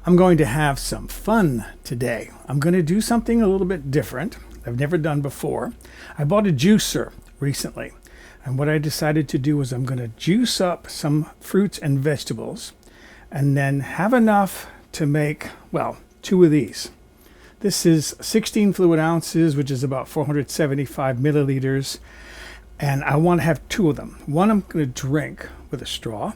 I'm going to have some fun today. I'm going to do something a little bit different I've never done before. I bought a juicer recently, and what I decided to do was I'm going to juice up some fruits and vegetables and then have enough to make, well, 2 of these. This is 16 fluid ounces, which is about 475 milliliters, and I want to have 2 of them. One I'm going to drink with a straw,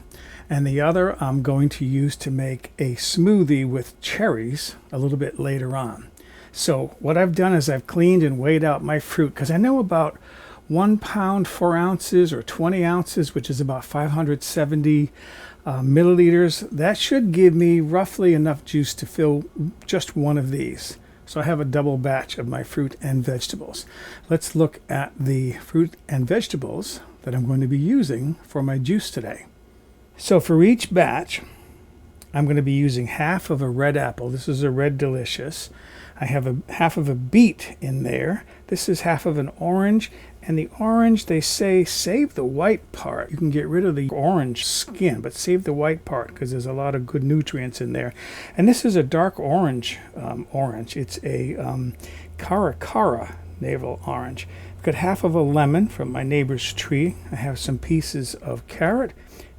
and the other I'm going to use to make a smoothie with cherries a little bit later on. So what I've done is I've cleaned and weighed out my fruit, because I know about 1 pound 4 ounces or 20 ounces, which is about 570 milliliters. That should give me roughly enough juice to fill just one of these. So I have a double batch of my fruit and vegetables. Let's look at the fruit and vegetables that I'm going to be using for my juice today. So for each batch, I'm going to be using half of a red apple. This is a Red Delicious. I have half of a beet in there. This is half of an orange. And the orange, they say, save the white part. You can get rid of the orange skin, but save the white part because there's a lot of good nutrients in there. And this is a dark orange. It's a Caracara navel orange. I've got half of a lemon from my neighbor's tree. I have some pieces of carrot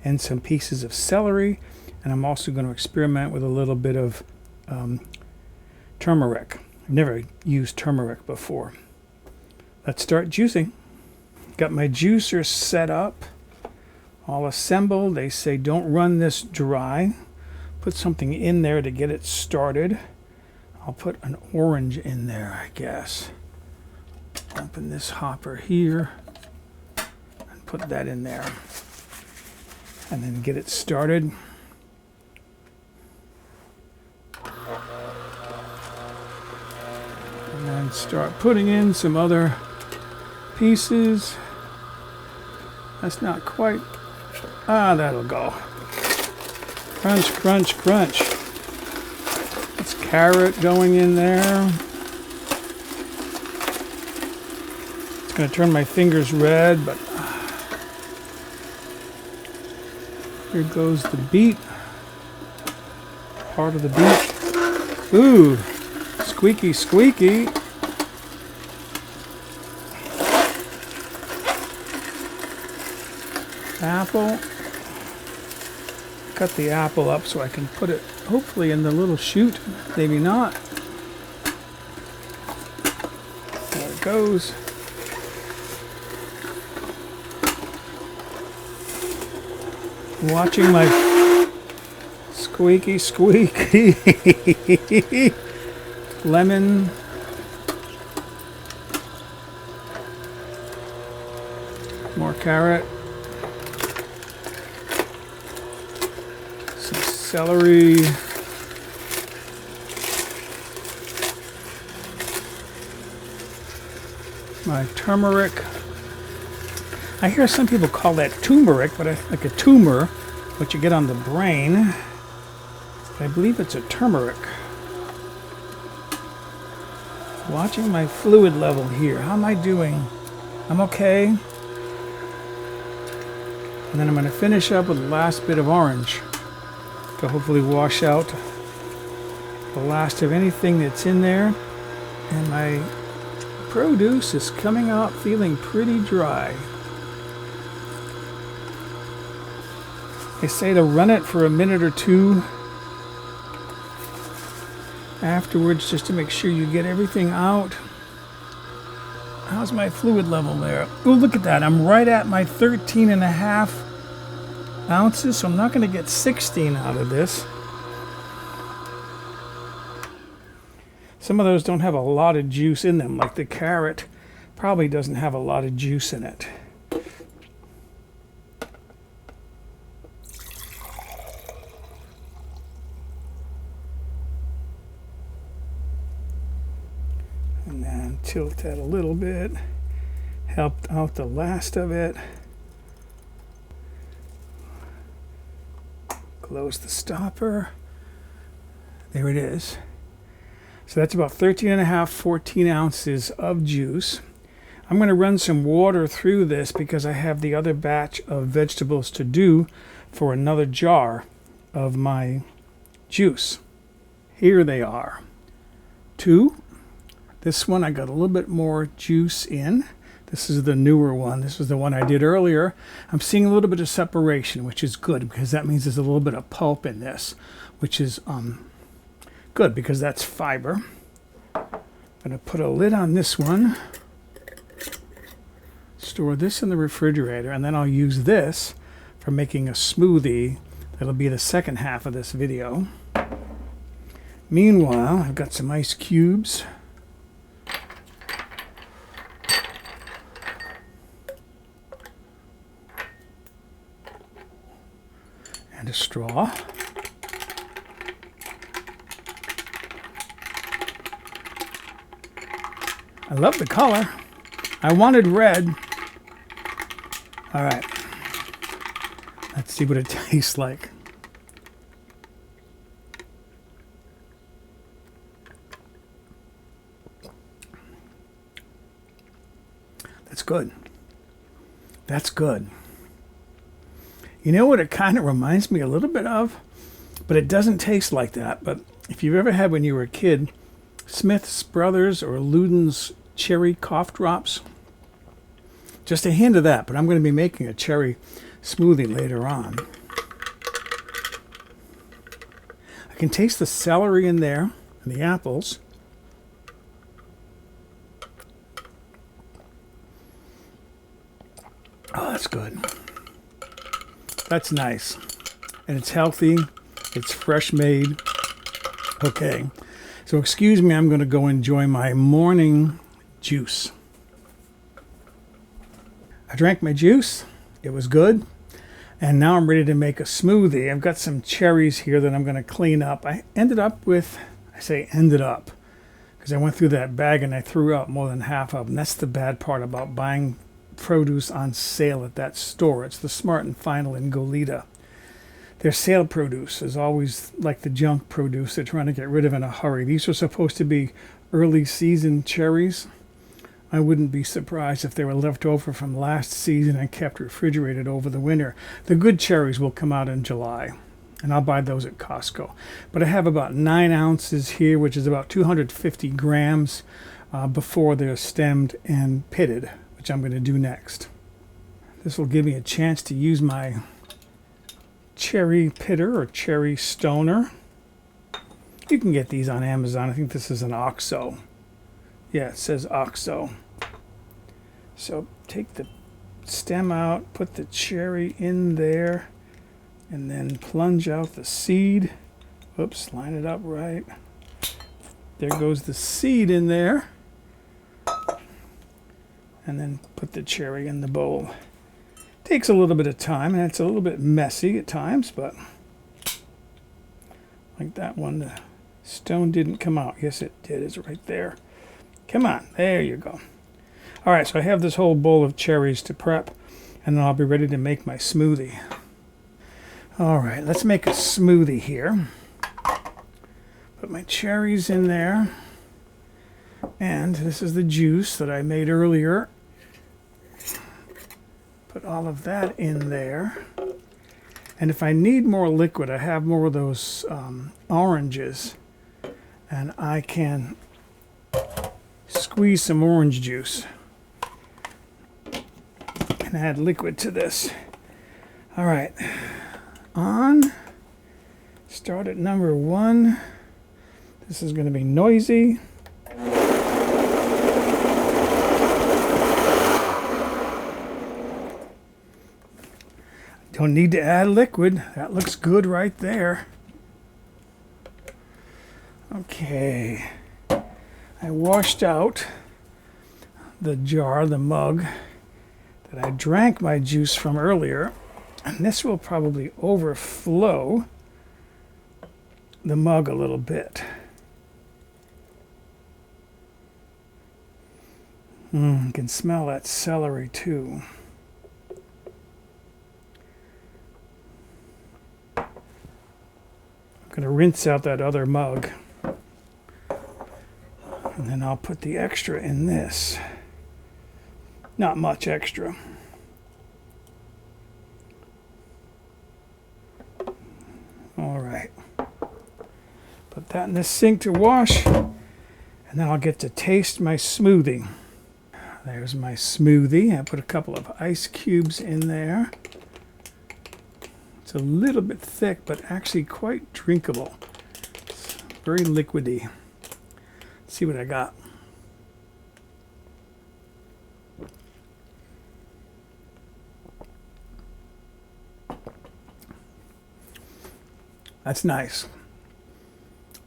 and some pieces of celery. And I'm also going to experiment with a little bit of turmeric. I've never used turmeric before. Let's start juicing. Got my juicer set up, all assembled. They say don't run this dry. Put something in there to get it started. I'll put an orange in there, I guess. Open this hopper here and put that in there. And then get it started. And then start putting in some other pieces. That's not quite. That'll go. Crunch, crunch, crunch. It's carrot going in there. It's going to turn my fingers red, but here goes the beet. Part of the beet. Ooh, squeaky, squeaky. Apple. Cut the apple up so I can put it hopefully in the little chute. Maybe not. There it goes. Watching my squeaky, squeaky lemon. More carrot. Some celery. My turmeric. I hear some people call that turmeric, but like a tumor, what you get on the brain. But I believe it's a turmeric. Watching my fluid level here. How am I doing? I'm okay. And then I'm going to finish up with the last bit of orange to hopefully wash out the last of anything that's in there. And my produce is coming out feeling pretty dry. They say to run it for a minute or 2 afterwards just to make sure you get everything out. How's my fluid level there? Oh, look at that. I'm right at my 13.5 ounces, so I'm not going to get 16 out of this. Some of those don't have a lot of juice in them, like the carrot probably doesn't have a lot of juice in it. And then tilt that a little bit, help out the last of it. Close the stopper. There it is. So that's about 13.5, 14 ounces of juice. I'm going to run some water through this because I have the other batch of vegetables to do for another jar of my juice. Here they are. 2. This one I got a little bit more juice in. This is the newer one. This was the one I did earlier. I'm seeing a little bit of separation, which is good because that means there's a little bit of pulp in this, which is good because that's fiber. I'm going to put a lid on this one, store this in the refrigerator, and then I'll use this for making a smoothie. That'll be the second half of this video. Meanwhile, I've got some ice cubes. And a straw. I love the color. I wanted red. All right. Let's see what it tastes like. That's good. That's good. You know what it kind of reminds me a little bit of? But it doesn't taste like that. But if you've ever had when you were a kid, Smith's Brothers or Luden's cherry cough drops, just a hint of that. But I'm going to be making a cherry smoothie later on. I can taste the celery in there and the apples. Oh, that's good. That's nice. And it's healthy. It's fresh made. Okay. So excuse me, I'm going to go enjoy my morning juice. I drank my juice. It was good. And now I'm ready to make a smoothie. I've got some cherries here that I'm going to clean up. I ended up with, I say ended up, because I went through that bag and I threw out more than half of them. That's the bad part about buying produce on sale at that store. It's the Smart and Final in Goleta. Their sale produce is always like the junk produce they're trying to get rid of in a hurry. These are supposed to be early season cherries. I wouldn't be surprised if they were left over from last season and kept refrigerated over the winter. The good cherries will come out in July, and I'll buy those at Costco. But I have about 9 ounces here, which is about 250 grams before they're stemmed and pitted, which I'm going to do next. This will give me a chance to use my cherry pitter or cherry stoner. You can get these on Amazon. I think this is an OXO. Yeah, it says OXO. So take the stem out, put the cherry in there, and then plunge out the seed. Oops, line it up right. There goes the seed in there. And then put the cherry in the bowl. Takes a little bit of time, and it's a little bit messy at times, but like that one, the stone didn't come out. Yes, it did. It's right there. Come on. There you go. All right, so I have this whole bowl of cherries to prep, and then I'll be ready to make my smoothie. All right, let's make a smoothie here. Put my cherries in there. And this is the juice that I made earlier. Put all of that in there. And if I need more liquid, I have more of those oranges. And I can squeeze some orange juice and add liquid to this. All right. On. Start at number 1. This is going to be noisy. Don't need to add liquid. That looks good right there. Okay. I washed out the jar, the mug, that I drank my juice from earlier. And this will probably overflow the mug a little bit. You can smell that celery too. I'm going to rinse out that other mug. And then I'll put the extra in this. Not much extra. All right. Put that in the sink to wash, and then I'll get to taste my smoothie. There's my smoothie. I put a couple of ice cubes in there. It's a little bit thick, but actually quite drinkable. It's very liquidy. Let's see what I got. That's nice.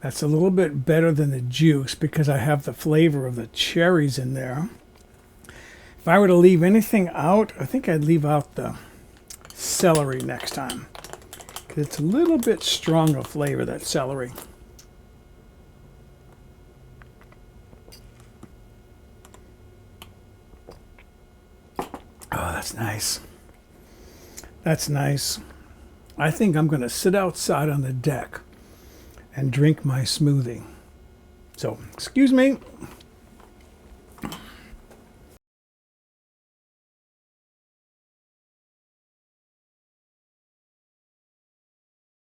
That's a little bit better than the juice because I have the flavor of the cherries in there. If I were to leave anything out, I think I'd leave out the celery next time. Because it's a little bit stronger flavor, that celery. Oh, that's nice. That's nice. I think I'm going to sit outside on the deck and drink my smoothie. So, excuse me.